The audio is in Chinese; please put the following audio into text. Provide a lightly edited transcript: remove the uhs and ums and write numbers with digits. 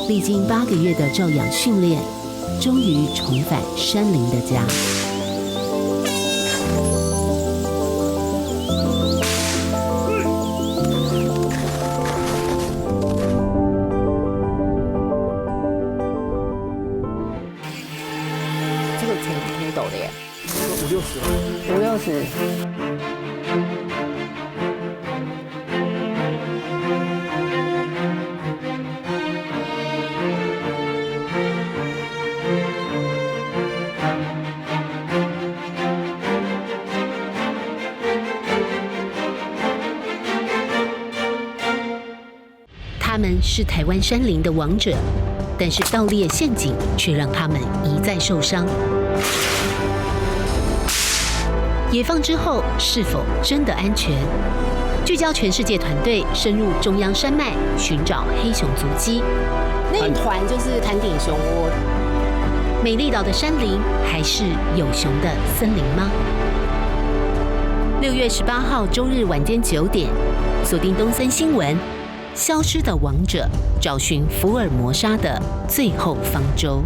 历经8个月的照养训练，终于重返山林的家。这个挺陡的耶，50-60。他们是台湾山林的王者，但是盗猎陷阱却让他们一再受伤。野放之后是否真的安全？聚焦全世界团队深入中央山脉寻找黑熊足迹。那一团就是潭顶熊窝。美丽岛的山林还是有熊的森林吗？6月18号周日晚间9点，锁定东森新闻。消失的王者，找寻福尔摩沙的最后方舟。